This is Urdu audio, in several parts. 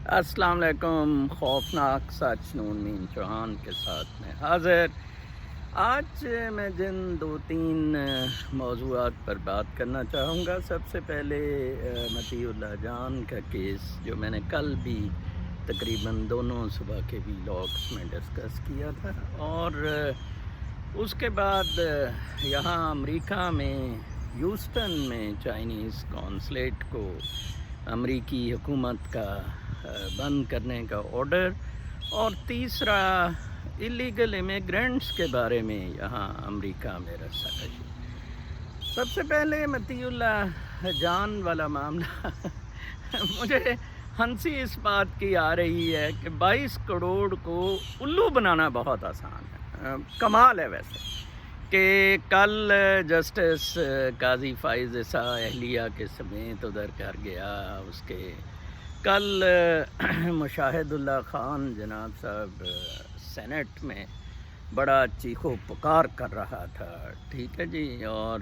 السلام علیکم. خوفناک سچ نون مین چوہان کے ساتھ میں حاضر. آج میں جن دو تین موضوعات پر بات کرنا چاہوں گا. سب سے پہلے مطیع اللہ جان کا کیس جو میں نے کل بھی تقریباً دونوں صبح کے بھی لاگس میں ڈسکس کیا تھا، اور اس کے بعد یہاں امریکہ میں ہیوسٹن میں چائنیز قونصلیٹ کو امریکی حکومت کا بند کرنے کا آرڈر، اور تیسرا ایلیگل امیگرینٹس کے بارے میں یہاں امریکہ میں رسہ کشی. سب سے پہلے مطیع اللہ جان والا معاملہ مجھے ہنسی اس بات کی آ رہی ہے کہ 22 کروڑ کو الو بنانا بہت آسان ہے. کمال ہے ویسے کہ کل جسٹس قاضی فائز عیسیٰ اہلیہ کے سمیت ادھر کر گیا. اس کے کل مشاہد اللہ خان جناب صاحب سینٹ میں بڑا چیخو پکار کر رہا تھا، ٹھیک ہے جی، اور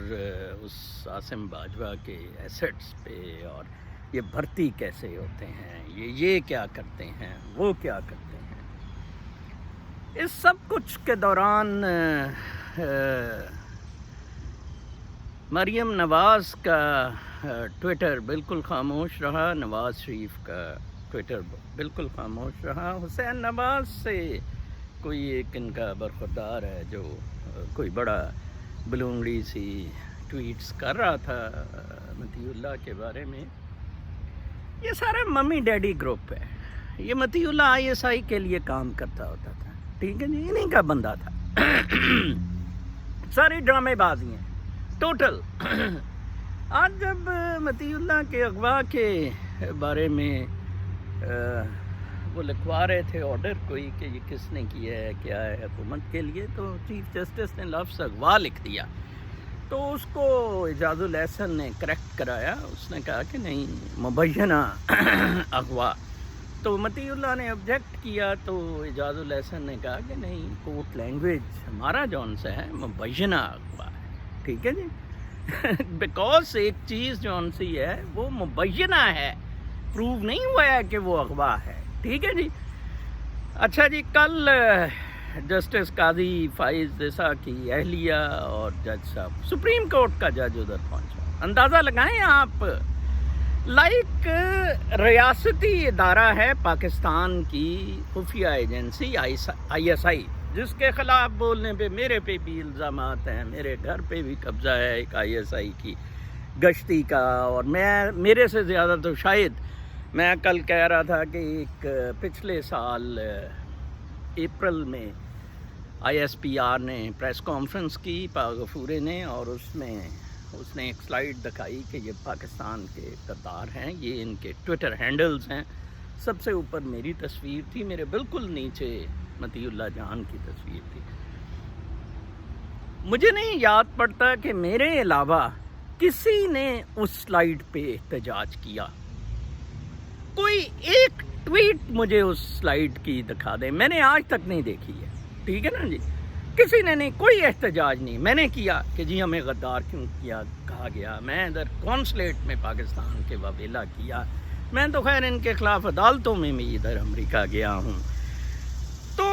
اس عاصم باجوہ کے ایسٹس پہ، اور یہ بھرتی کیسے ہوتے ہیں، یہ کیا کرتے ہیں، وہ کیا کرتے ہیں. اس سب کچھ کے دوران مریم نواز کا ٹویٹر بالکل خاموش رہا، نواز شریف کا ٹویٹر بالکل خاموش رہا. حسین نواز سے کوئی ایک ان کا برخوردار ہے جو کوئی بڑا بلونگڑی سی ٹویٹس کر رہا تھا مطیع اللہ کے بارے میں. یہ سارا ممی ڈیڈی گروپ ہے. یہ مطیع اللہ ISI کے لیے کام کرتا ہوتا تھا، ٹھیک ہے جی، انہیں کا بندہ تھا. ساری ڈرامے بازی ہیں ٹوٹل. آج جب مطیع اللہ کے اغوا کے بارے میں وہ لکھوا رہے تھے آرڈر کوئی کہ یہ کس نے کیا ہے، کیا ہے حکومت کے لیے، تو چیف جسٹس نے لفظ اغوا لکھ دیا. تو اس کو اعجاز الاحسن نے کریکٹ کرایا. اس نے کہا کہ نہیں، مبینہ اغوا. تو مطیع اللہ نے آبجیکٹ کیا تو اعجاز الاحسن نے کہا کہ نہیں، کورٹ لینگویج ہمارا جون سے ہے، مبینہ اغوا ہے، ٹھیک ہے جی. بیکاز ایک چیز جون سی ہے وہ مبینہ ہے، پروو نہیں ہوا ہے کہ وہ اغوا ہے، ٹھیک ہے جی. اچھا جی، کل جسٹس قاضی فائز عیسیٰ کی اہلیہ اور جج صاحب سپریم کورٹ کا جج ادھر پہنچا. اندازہ لگائیں آپ، لائک ریاستی ادارہ ہے پاکستان کی خفیہ ایجنسی ISI، جس کے خلاف بولنے پہ میرے پہ بھی الزامات ہیں. میرے گھر پہ بھی قبضہ ہے ایک ISI کی گشتی کا، اور میرے سے زیادہ تو شاید میں کل کہہ رہا تھا کہ ایک پچھلے سال اپریل میں ISPR نے پریس کانفرنس کی، غفورے نے، اور اس نے ایک سلائیڈ دکھائی کہ یہ پاکستان کے غدار ہیں، یہ ان کے ٹویٹر ہینڈلز ہیں. سب سے اوپر میری تصویر تھی، میرے بالکل نیچے مطیع اللہ جان کی تصویر تھی. مجھے نہیں یاد پڑتا کہ میرے علاوہ کسی نے اس سلائیڈ پہ احتجاج کیا. کوئی ایک ٹویٹ مجھے اس سلائیڈ کی دکھا دے، میں نے آج تک نہیں دیکھی ہے، ٹھیک ہے نا جی. کسی نے نہیں، کوئی احتجاج نہیں. میں نے کیا کہ جی ہمیں غدار کیوں کہا گیا. میں ادھر کونسلیٹ میں پاکستان کے واویلا کیا. میں تو خیر ان کے خلاف عدالتوں میں بھی ادھر امریکہ گیا ہوں. تو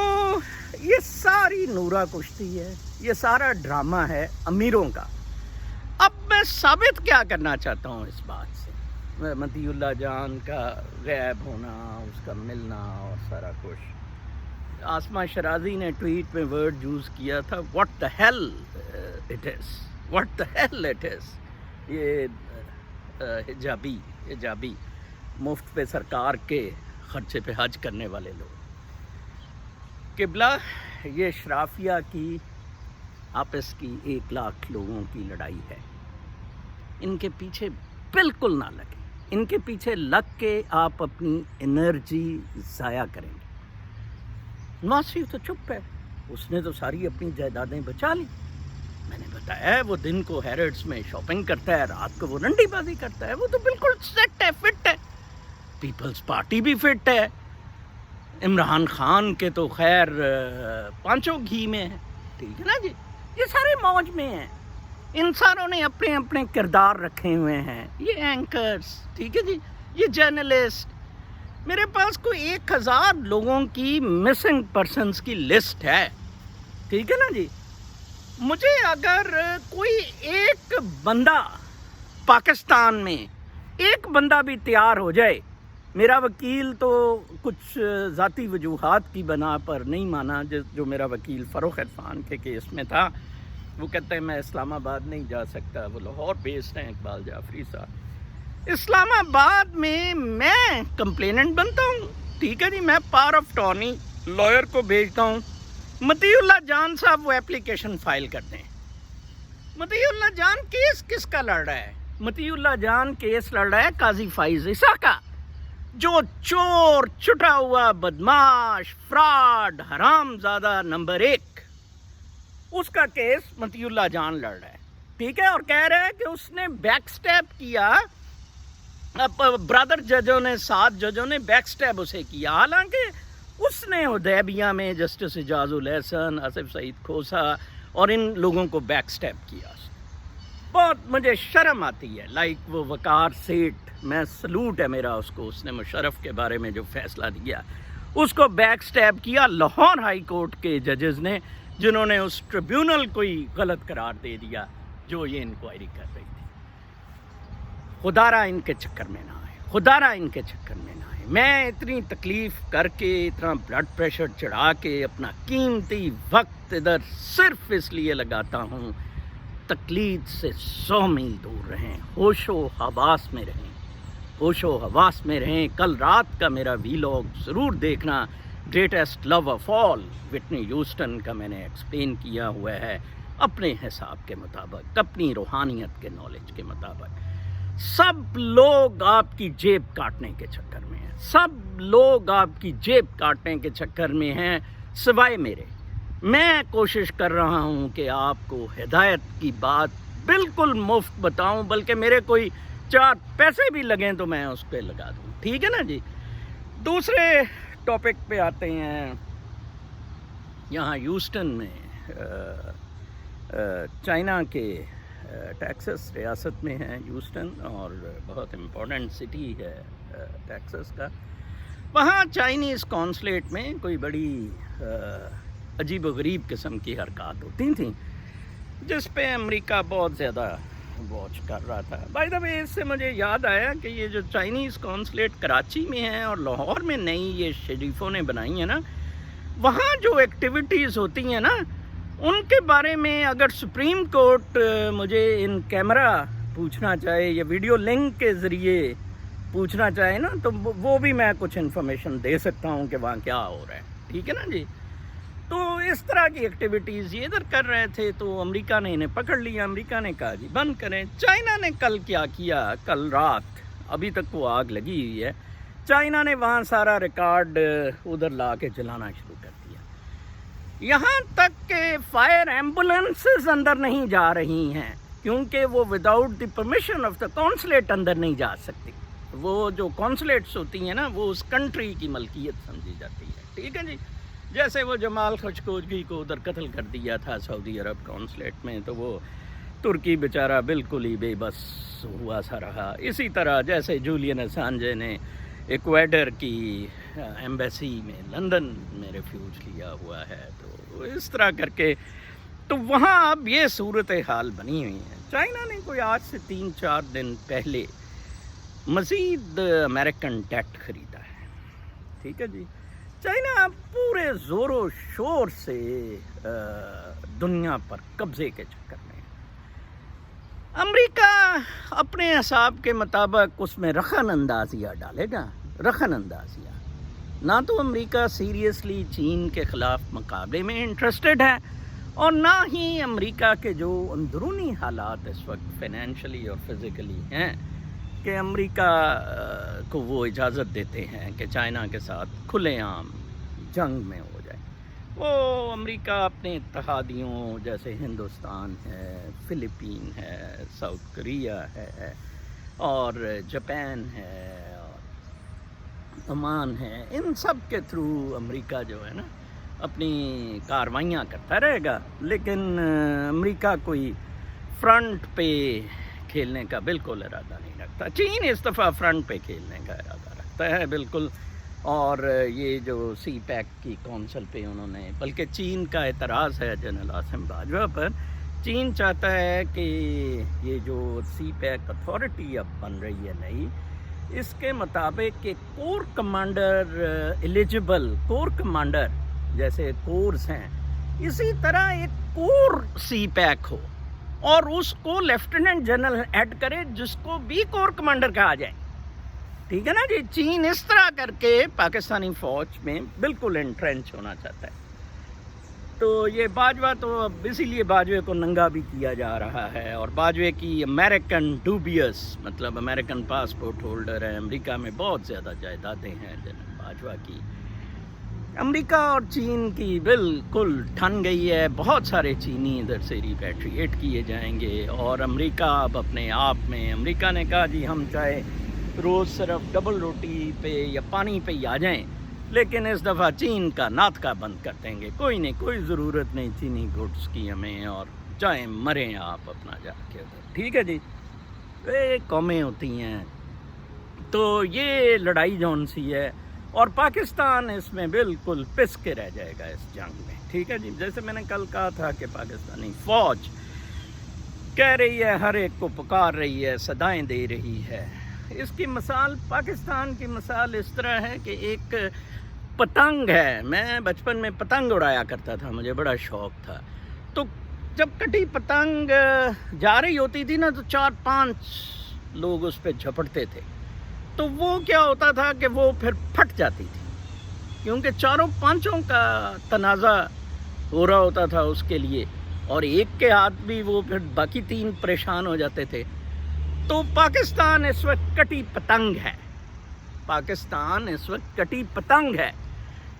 یہ ساری نورا کشتی ہے، یہ سارا ڈرامہ ہے امیروں کا. اب میں ثابت کیا کرنا چاہتا ہوں اس بات سے، مطیع اللہ جان کا غائب ہونا، اس کا ملنا اور سارا کچھ. آسمہ شرازی نے ٹویٹ میں ورڈ یوز کیا تھا، what the hell it is, what the hell it is. یہ حجابی مفت پہ سرکار کے خرچے پہ حج کرنے والے لوگ. قبلہ، یہ اشرافیہ کی آپس کی 1 لاکھ لوگوں کی لڑائی ہے. ان کے پیچھے بالکل نہ لگے. ان کے پیچھے لگ کے آپ اپنی انرجی ضائع کریں گے. نواز شریف تو چپ ہے، اس نے تو ساری اپنی جائیدادیں بچا لی. میں نے بتایا ہے وہ دن کو ہیرڈز میں شاپنگ کرتا ہے، رات کو وہ رنڈی بازی کرتا ہے. وہ تو بالکل سیٹ ہے، فٹ ہے. پیپلز پارٹی بھی فٹ ہے. عمران خان کے تو خیر 5 گھی میں ہیں، ٹھیک ہے نا جی. یہ سارے موج میں ہیں. ان ساروں نے اپنے اپنے کردار رکھے ہوئے ہیں. یہ اینکرز، ٹھیک ہے جی، یہ جرنلسٹ. میرے پاس کوئی 1000 لوگوں کی مسنگ پرسنس کی لسٹ ہے، ٹھیک ہے نا جی. مجھے اگر کوئی ایک بندہ پاکستان میں ایک بندہ بھی تیار ہو جائے، میرا وکیل تو کچھ ذاتی وجوہات کی بنا پر نہیں مانا، جو میرا وکیل فروخ عرفان کے کیس میں تھا، وہ کہتے ہیں میں اسلام آباد نہیں جا سکتا، وہ لاہور بیسڈ ہیں اقبال جعفری صاحب. اسلام آباد میں کمپلیننٹ بنتا ہوں، ٹھیک ہے جی، میں پاور آف اٹارنی لائر کو بھیجتا ہوں، مطیع اللہ جان صاحب وہ اپلیکیشن فائل کرتے ہیں. مطیع اللہ جان کیس کس کا لڑ رہا ہے؟ مطیع اللہ جان کیس لڑ رہا ہے قاضی فائز عیسیٰ کا، جو چور، چھٹا ہوا بدماش، فراڈ، حرام زادہ نمبر 1، اس کا کیس مطیع اللہ جان لڑ رہا ہے، ٹھیک ہے. اور کہہ رہا ہے کہ اس نے بیک سٹیپ کیا، برادر ججوں نے 7 ججوں نے بیک سٹیپ اسے کیا، حالانکہ اس نے حدیبیہ میں جسٹس اعجاز الاحسن، آصف سعید کھوسا اور ان لوگوں کو بیک سٹیپ کیا. بہت مجھے شرم آتی ہے، لائک وہ وقار سیٹھ، میں سلوٹ ہے میرا اس کو، اس نے مشرف کے بارے میں جو فیصلہ دیا اس کو بیک سٹیپ کیا لاہور ہائی کورٹ کے ججز نے، جنہوں نے اس ٹریبیونل کو ہی غلط قرار دے دیا جو یہ انکوائری کر رہی تھی. خدارا ان کے چکر میں نہ آئے، خدارا ان کے چکر میں نہ آئے. میں اتنی تکلیف کر کے، اتنا بلڈ پریشر چڑھا کے اپنا قیمتی وقت ادھر صرف اس لیے لگاتا ہوں تقلید سے 100 میل دور رہیں، ہوش و حواس میں رہیں، ہوش و حواس میں رہیں. کل رات کا میرا ویلاگ ضرور دیکھنا، greatest love of all Whitney Houston کا میں نے ایکسپلین کیا ہوا ہے اپنے حساب کے مطابق، اپنی روحانیت کے نالج کے مطابق. سب لوگ آپ کی جیب کاٹنے کے چکر میں ہیں، سب لوگ آپ کی جیب کاٹنے کے چکر میں ہیں سوائے میرے. میں کوشش کر رہا ہوں کہ آپ کو ہدایت کی بات بالکل مفت بتاؤں، بلکہ میرے کوئی 4 پیسے بھی لگیں تو میں اس پہ لگا دوں، ٹھیک ہے نا جی. دوسرے ٹاپک پہ آتے ہیں. یہاں ہیوسٹن میں چائنا کے ٹیکسس ریاست میں ہے ہیوسٹن، اور بہت امپورٹنٹ سٹی ہے ٹیکسس کا. وہاں چائنیز کونسلیٹ میں کوئی بڑی عجیب و غریب قسم کی حرکات ہوتی تھیں، جس پہ امریکہ بہت زیادہ واچ کر رہا تھا. بائی دا وے، اس سے مجھے یاد آیا کہ یہ جو چائنیز کونسلیٹ کراچی میں ہے اور لاہور میں نئی یہ شریفوں نے بنائی ہیں نا، وہاں جو ایکٹیویٹیز ہوتی ہیں نا، ان کے بارے میں اگر سپریم کورٹ مجھے ان کیمرہ پوچھنا چاہے یا ویڈیو لنک کے ذریعے پوچھنا چاہے نا، تو وہ بھی میں کچھ انفارمیشن دے سکتا ہوں کہ وہاں کیا ہو رہا ہے، ٹھیک ہے نا جی. تو اس طرح کی ایکٹیویٹیز یہ ادھر کر رہے تھے، تو امریکہ نے انہیں پکڑ لیا. امریکہ نے کہا جی بند کریں. چائنا نے کل کیا کیا، کل رات ابھی تک وہ آگ لگی ہوئی ہے، چائنا نے وہاں سارا ریکارڈ ادھر لا کے جلانا شروع کر دیا. یہاں تک کہ فائر ایمبولینسز اندر نہیں جا رہی ہیں، کیونکہ وہ without the permission of the consulate اندر نہیں جا سکتی. وہ جو کونسلیٹس ہوتی ہیں نا، وہ اس کنٹری کی ملکیت سمجھی جاتی ہے، ٹھیک ہے جی. جیسے وہ جمال خشوگی کو ادھر قتل کر دیا تھا سعودی عرب کونسلیٹ میں، تو وہ ترکی بیچارہ بالکل ہی بے بس ہوا سا رہا. اسی طرح جیسے جولین اسانجے نے ایکویڈر کی ایمبیسی میں لندن میں ریفیوج لیا ہوا ہے، تو اس طرح کر کے تو وہاں اب یہ صورتحال بنی ہوئی ہے. چائنا نے کوئی آج سے 3-4 دن پہلے مزید امریکن ڈیٹ خریدا ہے، ٹھیک ہے جی. چائنا پورے زور و شور سے دنیا پر قبضے کے چکر میں ہے. امریکہ اپنے حساب کے مطابق اس میں رخن اندازیہ ڈالے گا، رخن اندازیہ. نہ تو امریکہ سیریسلی چین کے خلاف مقابلے میں انٹرسٹڈ ہے، اور نہ ہی امریکہ کے جو اندرونی حالات اس وقت فائنینشلی اور فزیکلی ہیں کہ امریکہ کو وہ اجازت دیتے ہیں کہ چائنا کے ساتھ کھلے عام جنگ میں ہو جائے. وہ امریکہ اپنے اتحادیوں جیسے ہندوستان ہے، فلپین ہے، ساؤتھ کوریا ہے، اور جاپان ہے، اور عمان ہے، ان سب کے تھرو امریکہ جو ہے نا اپنی کاروائیاں کرتا رہے گا. لیکن امریکہ کوئی فرنٹ پہ کھیلنے کا بالکل ارادہ نہیں رکھتا. چین اس دفعہ فرنٹ پہ کھیلنے کا ارادہ رکھتا ہے بالکل. اور یہ جو سی پیک کی کونسل پہ انہوں نے، بلکہ چین کا اعتراض ہے جنرل عاصم باجوہ پر. چین چاہتا ہے کہ یہ جو سی پیک اتھارٹی اب بن رہی ہے نئی، اس کے مطابق کہ corps commander eligible, corps commander جیسے کورز ہیں، اسی طرح ایک کور سی پیک ہو اور اس کو لیفٹیننٹ جنرل ایڈ کرے جس کو بھی کور کمانڈر کہا جائے. ٹھیک ہے نا جی. چین اس طرح کر کے پاکستانی فوج میں بالکل انٹرنچ ہونا چاہتا ہے. تو یہ باجوہ تو اب اسی لیے باجوے کو ننگا بھی کیا جا رہا ہے، اور باجوے کی امریکن ڈوبیس، مطلب امریکن پاسپورٹ ہولڈر ہے، امریکہ میں بہت زیادہ جائیدادیں ہیں جنرل باجوہ کی. امریکہ اور چین کی بالکل ٹھن گئی ہے. بہت سارے چینی ادھر سے ریپیٹریٹ کیے جائیں گے، اور امریکہ اب اپنے آپ میں، امریکہ نے کہا جی ہم چاہے روز صرف ڈبل روٹی پہ یا پانی پہ ہی آ جائیں، لیکن اس دفعہ چین کا ناطقہ بند کر دیں گے. کوئی نہیں، کوئی ضرورت نہیں چینی گڈس کی ہمیں، اور چاہے مریں آپ اپنا جا کے ادھر. ٹھیک ہے جی. یہ قومیں ہوتی ہیں. تو یہ لڑائی جون سی ہے، اور پاکستان اس میں بالکل پس کے رہ جائے گا اس جنگ میں. ٹھیک ہے جی. جیسے میں نے کل کہا تھا کہ پاکستانی فوج کہہ رہی ہے، ہر ایک کو پکار رہی ہے، صدائیں دے رہی ہے. اس کی مثال، پاکستان کی مثال اس طرح ہے کہ ایک پتنگ ہے. میں بچپن میں پتنگ اڑایا کرتا تھا، مجھے بڑا شوق تھا. تو جب کٹی پتنگ جا رہی ہوتی تھی نا، تو 4-5 لوگ اس پہ جھپٹتے تھے. تو وہ کیا ہوتا تھا کہ وہ پھر پھٹ جاتی تھی، کیونکہ 4-5 کا تنازع ہو رہا ہوتا تھا اس کے لیے، اور ایک کے ہاتھ بھی وہ پھر باقی 3 پریشان ہو جاتے تھے. تو پاکستان اس وقت کٹی پتنگ ہے. پاکستان اس وقت کٹی پتنگ ہے.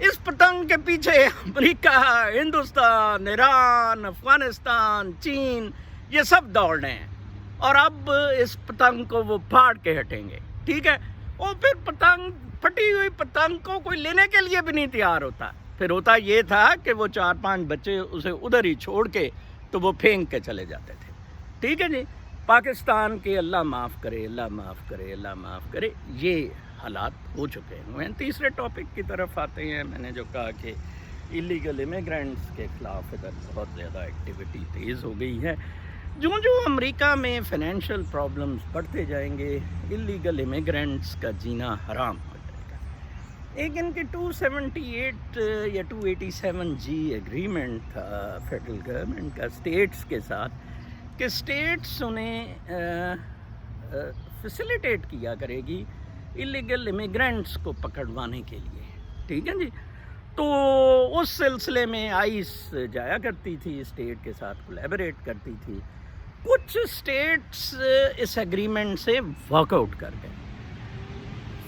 اس پتنگ کے پیچھے امریکہ، ہندوستان، ایران، افغانستان، چین، یہ سب دوڑ رہے ہیں، اور اب اس پتنگ کو وہ پھاڑ کے ہٹیں گے. ٹھیک ہے. اور پھر پتنگ، پھٹی ہوئی پتنگ کو کوئی لینے کے لیے بھی نہیں تیار ہوتا. پھر ہوتا یہ تھا کہ وہ 4-5 بچے اسے ادھر ہی چھوڑ کے تو وہ پھینک کے چلے جاتے تھے. ٹھیک ہے جی. پاکستان کے اللہ معاف کرے، اللہ معاف کرے، اللہ معاف کرے، یہ حالات ہو چکے ہیں. تیسرے ٹاپک کی طرف آتے ہیں. میں نے جو کہا کہ ایلیگل امیگرینٹس کے خلاف ادھر بہت زیادہ ایکٹیویٹی تیز ہو گئی ہے. جو امریکہ میں فائنینشیل پرابلمز بڑھتے جائیں گے، ایلیگل امیگرینٹس کا جینا حرام ہو جائے گا. ایک ان کی 278 یا 287 جی ایگریمنٹ تھا فیڈرل گورنمنٹ کا اسٹیٹس کے ساتھ، کہ اسٹیٹس انہیں فیسیلیٹیٹ کیا کرے گی ایلیگل امیگرینٹس کو پکڑوانے کے لیے. ٹھیک ہے جی. تو اس سلسلے میں آئیس جایا کرتی تھی، اسٹیٹ کے ساتھ کولیبریٹ کرتی تھی. کچھ اسٹیٹس اس ایگریمنٹ سے واک آؤٹ کر گئے.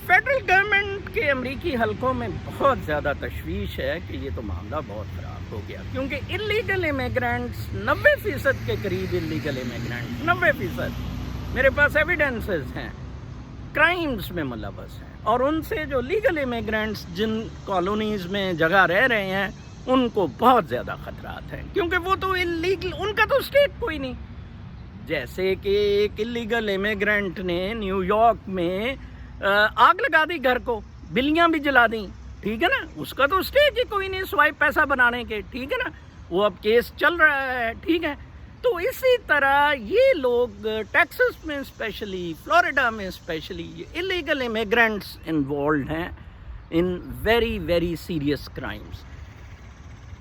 فیڈرل گورنمنٹ کے امریکی حلقوں میں بہت زیادہ تشویش ہے کہ یہ تو معاملہ بہت خراب ہو گیا، کیونکہ ایلیگل امیگرینٹس 90% کے قریب ایلیگل امیگرینٹس 90%، میرے پاس ایویڈنسز ہیں، کرائمز میں ملوث ہیں. اور ان سے جو لیگل امیگرینٹس جن کالونیز میں جگہ رہ رہے ہیں، ان کو بہت زیادہ خطرات ہیں، کیونکہ وہ تو انلیگل، ان کا تو اسٹیٹ کوئی نہیں. جیسے کہ ایک انلیگل امیگرینٹ نے نیو یارک میں آگ لگا دی گھر کو، بلیاں بھی جلا دیں. ٹھیک ہے نا. اس کا تو اسٹیٹ ہی کوئی نہیں سوائے پیسہ بنانے کے. ٹھیک ہے نا. وہ اب کیس چل رہا ہے. ٹھیک ہے. تو اسی طرح یہ لوگ ٹیکسس میں اسپیشلی، فلوریڈا میں اسپیشلی، انلیگل امیگرینٹس انوالوڈ ہیں in very very serious crimes.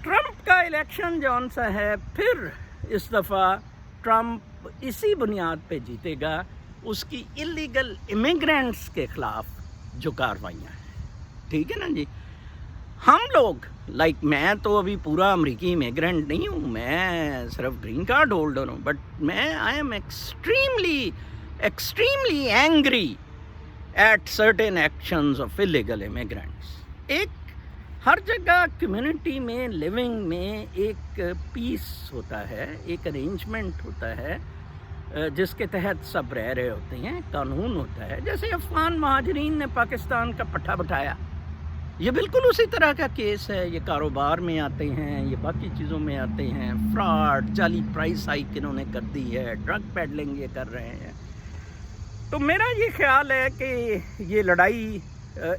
Trump کا الیکشن جون سا ہے، پھر اس دفعہ ٹرمپ اسی بنیاد پہ جیتے گا، اس کی انلیگل امیگرینٹس کے خلاف جو کاروائیاں ہیں. ٹھیک ہے نا جی. ہم لوگ میں تو ابھی پورا امریکی امیگرینٹ نہیں ہوں، میں صرف گرین کارڈ ہولڈر ہوں، بٹ میں I am extremely angry at certain actions of illegal immigrants. ایک ہر جگہ کمیونٹی میں لیونگ میں ایک پیس ہوتا ہے، ایک ارینجمنٹ ہوتا ہے جس کے تحت سب رہ رہے ہوتے ہیں، قانون ہوتا ہے. جیسے افغان مہاجرین نے پاکستان کا پٹھا بٹھایا، یہ بالکل اسی طرح کا کیس ہے. یہ کاروبار میں آتے ہیں، یہ باقی چیزوں میں آتے ہیں، فراڈ، جعلی پرائس ہائیک انہوں نے کر دی ہے، ڈرگ پیڈلنگ یہ کر رہے ہیں. تو میرا یہ خیال ہے کہ یہ لڑائی